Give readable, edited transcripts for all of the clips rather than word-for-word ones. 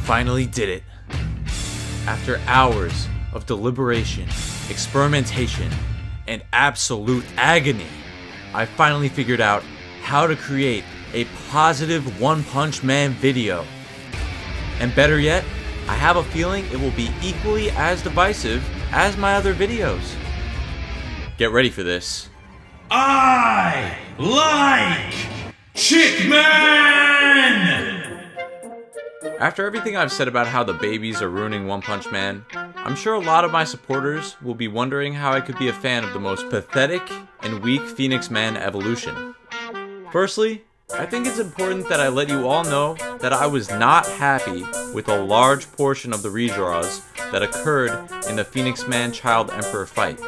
finally did it. After hours of deliberation, experimentation, and absolute agony, I finally figured out how to create a positive One Punch Man video. And better yet, I have a feeling it will be equally as divisive as my other videos. Get ready for this. I like Chick Man! After everything I've said about how the babies are ruining One Punch Man, I'm sure a lot of my supporters will be wondering how I could be a fan of the most pathetic and weak Phoenix Man evolution. Firstly, I think it's important that I let you all know that I was not happy with a large portion of the redraws that occurred in the Phoenix Man Child Emperor fight.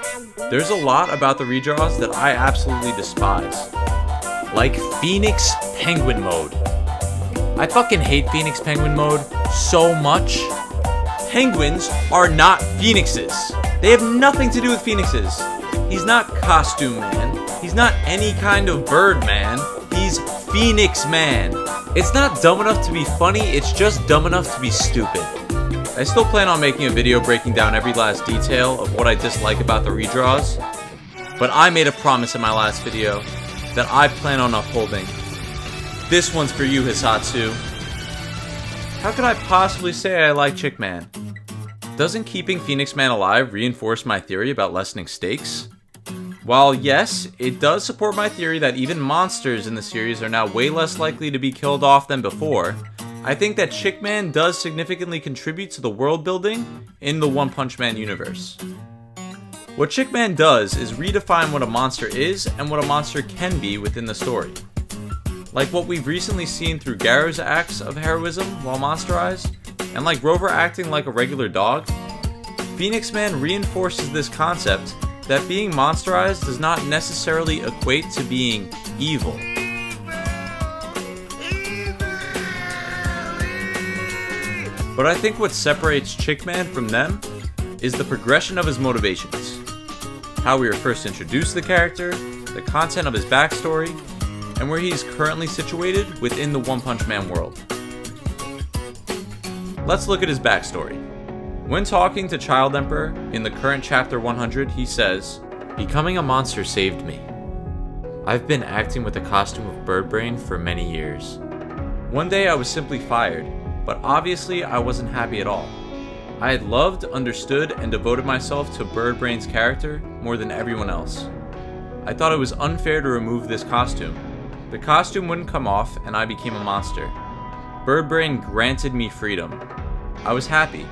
There's a lot about the redraws that I absolutely despise. Like Phoenix Penguin mode. I fucking hate Phoenix Penguin mode so much. Penguins are not phoenixes. They have nothing to do with phoenixes. He's not Costume Man. He's not any kind of bird man. He's Phoenix Man. It's not dumb enough to be funny, it's just dumb enough to be stupid. I still plan on making a video breaking down every last detail of what I dislike about the redraws, but I made a promise in my last video that I plan on upholding. This one's for you, Hisatsu. How could I possibly say I like Chick Man? Doesn't keeping Phoenix Man alive reinforce my theory about lessening stakes? While yes, it does support my theory that even monsters in the series are now way less likely to be killed off than before, I think that Chick Man does significantly contribute to the world building in the One Punch Man universe. What Chick Man does is redefine what a monster is and what a monster can be within the story. Like what we've recently seen through Garou's acts of heroism while monsterized, and like Rover acting like a regular dog, Phoenix Man reinforces this concept that being monsterized does not necessarily equate to being evil. But I think what separates Chick Man from them is the progression of his motivations. How we were first introduced to the character, the content of his backstory, and where he is currently situated within the One Punch Man world. Let's look at his backstory. When talking to Child Emperor in the current chapter 100, he says, "Becoming a monster saved me. I've been acting with the costume of Bird Brain for many years. One day I was simply fired, but obviously I wasn't happy at all. I had loved, understood, and devoted myself to Bird Brain's character more than everyone else. I thought it was unfair to remove this costume. The costume wouldn't come off and I became a monster. Bird Brain granted me freedom. I was happy.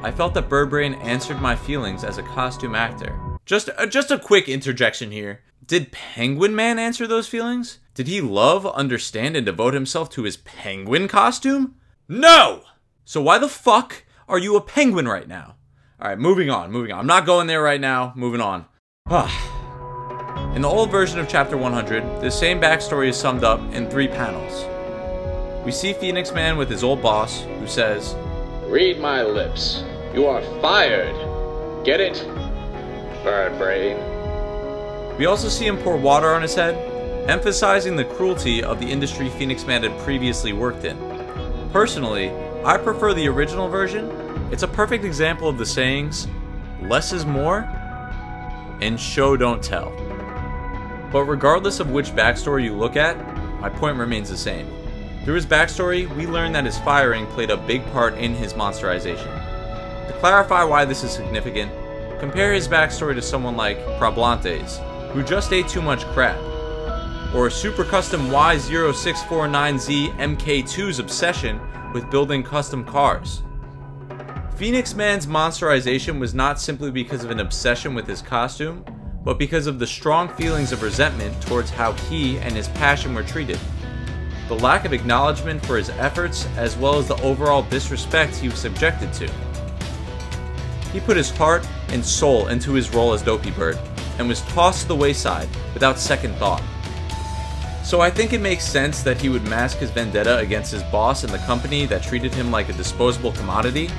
I felt that Bird Brain answered my feelings as a costume actor." Just a quick interjection here. Did Penguin Man answer those feelings? Did he love, understand, and devote himself to his penguin costume? No! So why the fuck are you a penguin right now? Alright, moving on. I'm not going there right now. Moving on. In the old version of chapter 100, the same backstory is summed up in 3 panels. We see Phoenix Man with his old boss, who says, "Read my lips. You are fired. Get it? Bird Brain." We also see him pour water on his head, emphasizing the cruelty of the industry Phoenix Man had previously worked in. Personally, I prefer the original version. It's a perfect example of the sayings, "less is more," and "show don't tell." But regardless of which backstory you look at, my point remains the same. Through his backstory, we learn that his firing played a big part in his monsterization. To clarify why this is significant, compare his backstory to someone like Problantes, who just ate too much crab, or Super Custom Y0649Z MK2's obsession with building custom cars. Phoenix Man's monsterization was not simply because of an obsession with his costume, but because of the strong feelings of resentment towards how he and his passion were treated. The lack of acknowledgement for his efforts, as well as the overall disrespect he was subjected to. He put his heart and soul into his role as Dopey Bird, and was tossed to the wayside without second thought. So I think it makes sense that he would mask his vendetta against his boss and the company that treated him like a disposable commodity,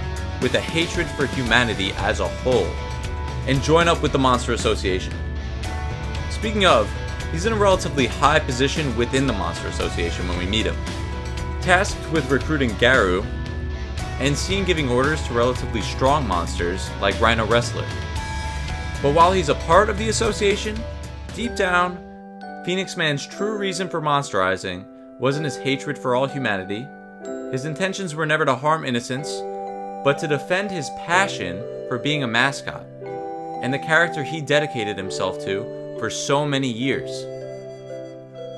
with a hatred for humanity as a whole, and join up with the Monster Association. Speaking of, he's in a relatively high position within the Monster Association when we meet him. Tasked with recruiting Garou, and seen giving orders to relatively strong monsters like Rhino Wrestler. But while he's a part of the association, deep down, Phoenix Man's true reason for monsterizing wasn't his hatred for all humanity. His intentions were never to harm innocents, but to defend his passion for being a mascot, and the character he dedicated himself to for so many years.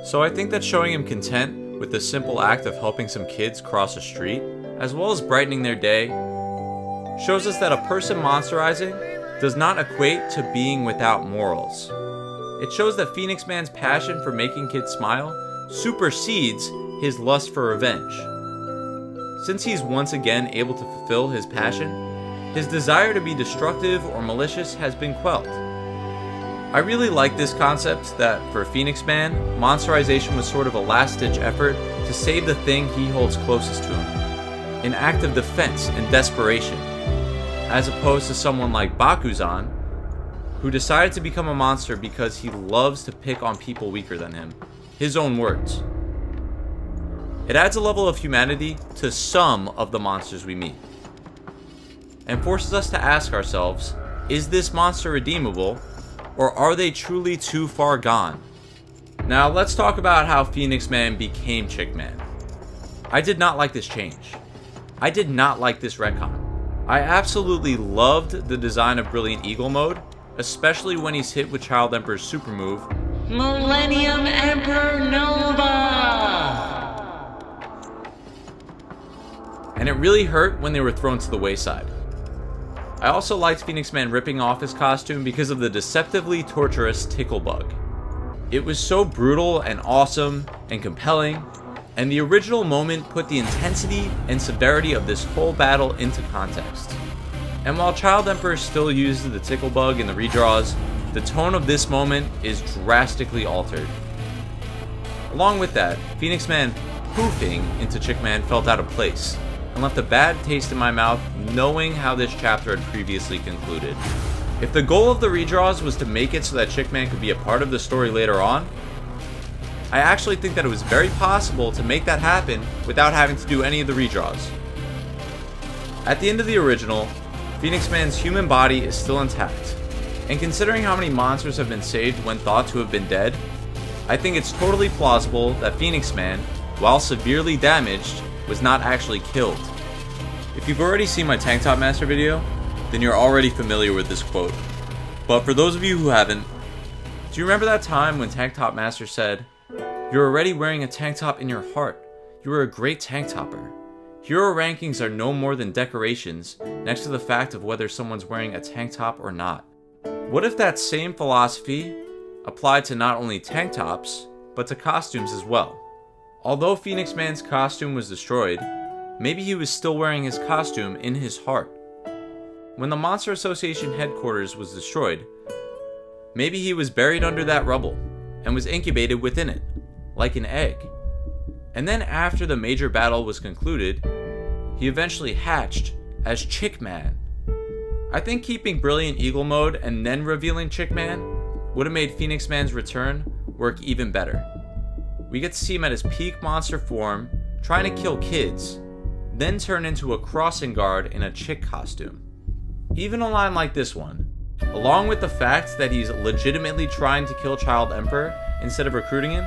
So I think that showing him content with the simple act of helping some kids cross a street, as well as brightening their day, shows us that a person monsterizing does not equate to being without morals. It shows that Phoenix Man's passion for making kids smile supersedes his lust for revenge. Since he's once again able to fulfill his passion, his desire to be destructive or malicious has been quelled. I really like this concept that for Phoenix Man, monsterization was sort of a last-ditch effort to save the thing he holds closest to him, an act of defense and desperation, as opposed to someone like Bakuzan, who decided to become a monster because he loves to pick on people weaker than him. His own words. It adds a level of humanity to some of the monsters we meet, and forces us to ask ourselves, is this monster redeemable, or are they truly too far gone? Now let's talk about how Phoenix Man became Chick Man. I did not like this change. I did not like this retcon. I absolutely loved the design of Brilliant Eagle mode, especially when he's hit with Child Emperor's super move, Millennium Emperor Nova! and it really hurt when they were thrown to the wayside. I also liked Phoenix Man ripping off his costume because of the deceptively torturous tickle bug. It was so brutal and awesome and compelling, and the original moment put the intensity and severity of this whole battle into context. And while Child Emperor still uses the tickle bug in the redraws, the tone of this moment is drastically altered. Along with that, Phoenix Man poofing into Chick Man felt out of place, and left a bad taste in my mouth knowing how this chapter had previously concluded. If the goal of the redraws was to make it so that Chick Man could be a part of the story later on, I actually think that it was very possible to make that happen without having to do any of the redraws. At the end of the original, Phoenix Man's human body is still intact, and considering how many monsters have been saved when thought to have been dead, I think it's totally plausible that Phoenix Man, while severely damaged, was not actually killed. If you've already seen my Tank Top Master video, then you're already familiar with this quote. But for those of you who haven't, do you remember that time when Tank Top Master said, "You're already wearing a tank top in your heart. You are a great tank topper. Hero rankings are no more than decorations next to the fact of whether someone's wearing a tank top or not." What if that same philosophy applied to not only tank tops, but to costumes as well? Although Phoenix Man's costume was destroyed, maybe he was still wearing his costume in his heart. When the Monster Association headquarters was destroyed, maybe he was buried under that rubble and was incubated within it, like an egg. And then after the major battle was concluded, he eventually hatched as Chick Man. I think keeping Brilliant Eagle mode and then revealing Chick Man would have made Phoenix Man's return work even better. We get to see him at his peak monster form, trying to kill kids, then turn into a crossing guard in a chick costume. Even a line like this one, along with the fact that he's legitimately trying to kill Child Emperor instead of recruiting him,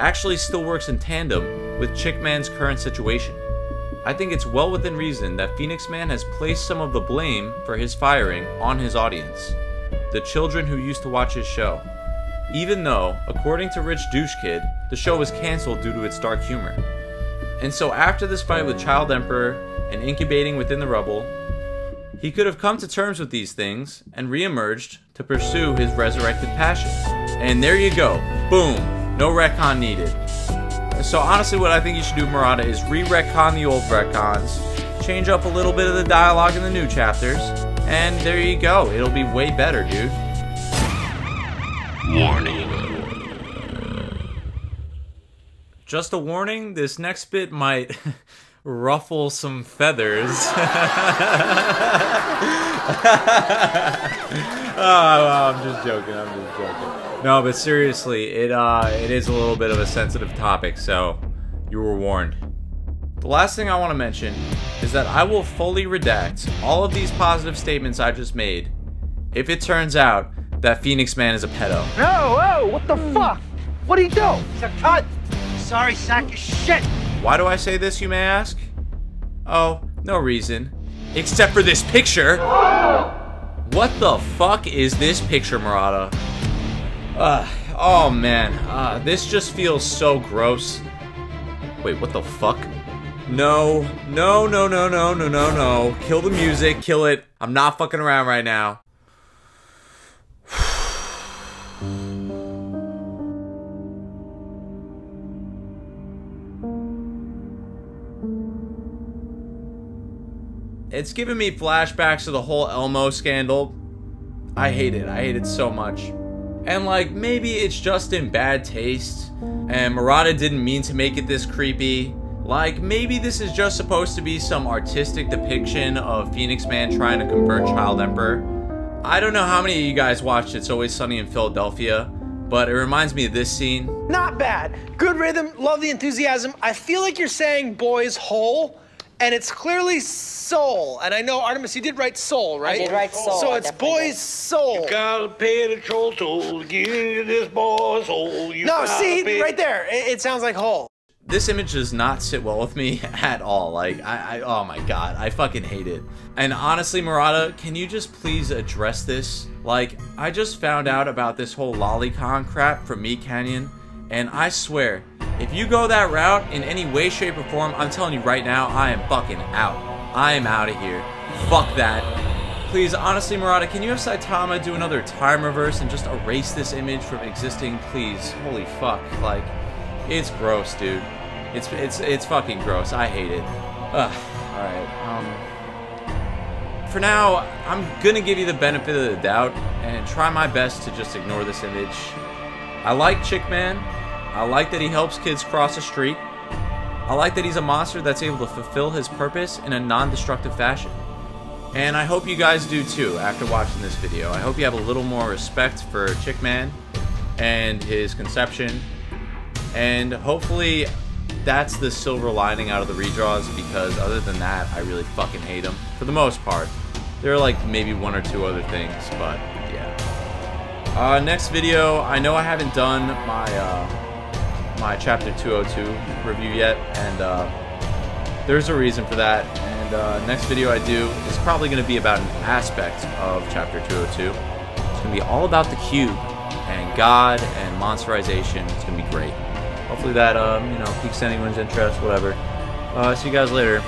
actually still works in tandem with Chick Man's current situation. I think it's well within reason that Phoenix Man has placed some of the blame for his firing on his audience, the children who used to watch his show. Even though, according to Rich Douche Kid, the show was cancelled due to its dark humor. And so after this fight with Child Emperor and incubating within the rubble, he could have come to terms with these things and re-emerged to pursue his resurrected passion. And there you go. Boom. No retcon needed. So honestly what I think you should do, Murata, is re-retcon the old retcons, change up a little bit of the dialogue in the new chapters, and there you go. It'll be way better, dude. Warning. Just a warning, this next bit might ruffle some feathers. Oh, I'm just joking, No, but seriously, it is a little bit of a sensitive topic, so you were warned. The last thing I want to mention is that I will fully redact all of these positive statements I just made if it turns out that Phoenix Man is a pedo. No, whoa, what the fuck? What'd he do? He's a cunt. Sorry, sack of shit. Why do I say this, you may ask? Oh, no reason. Except for this picture. What the fuck is this picture, Murata? Oh man, this just feels so gross. Wait, what the fuck? No, no, no, no, no, no, no, no. Kill the music, kill it. I'm not fucking around right now. It's giving me flashbacks to the whole Elmo scandal. I hate it. I hate it so much. And like, maybe it's just in bad taste, and Murata didn't mean to make it this creepy. Like, maybe this is just supposed to be some artistic depiction of Phoenix Man trying to convert Child Emperor. I don't know how many of you guys watched It's Always Sunny in Philadelphia, but it reminds me of this scene. Not bad. Good rhythm, love the enthusiasm. I feel like you're saying boy's whole, and it's clearly soul. And I know, Artemis, you did write soul, right? I did write soul. So it's boy's soul. You gotta pay the troll toll to get into this boy's hole. No, see, right there. It sounds like whole. This image does not sit well with me at all. Like, oh my god, I fucking hate it. And honestly, Murata, can you just please address this? Like, I just found out about this whole lolicon crap from Meat Canyon, and I swear, if you go that route in any way, shape, or form, I'm telling you right now, I am fucking out. I am out of here. Fuck that. Please, honestly, Murata, can you have Saitama do another time reverse and just erase this image from existing, please? Holy fuck, like, it's gross, dude. It's fucking gross. I hate it. Ugh. Alright, for now, I'm gonna give you the benefit of the doubt and try my best to just ignore this image. I like Chick Man. I like that he helps kids cross a street. I like that he's a monster that's able to fulfill his purpose in a non-destructive fashion. And I hope you guys do too after watching this video. I hope you have a little more respect for Chick Man and his conception. And hopefully that's the silver lining out of the redraws, because other than that, I really fucking hate them. For the most part. There are like maybe one or two other things, but yeah. Next video, I know I haven't done my chapter 202 review yet, and there's a reason for that. And next video I do is probably going to be about an aspect of chapter 202. It's going to be all about the cube and God and monsterization. It's going to be great. Hopefully that, you know, piques anyone's interest, whatever. See you guys later.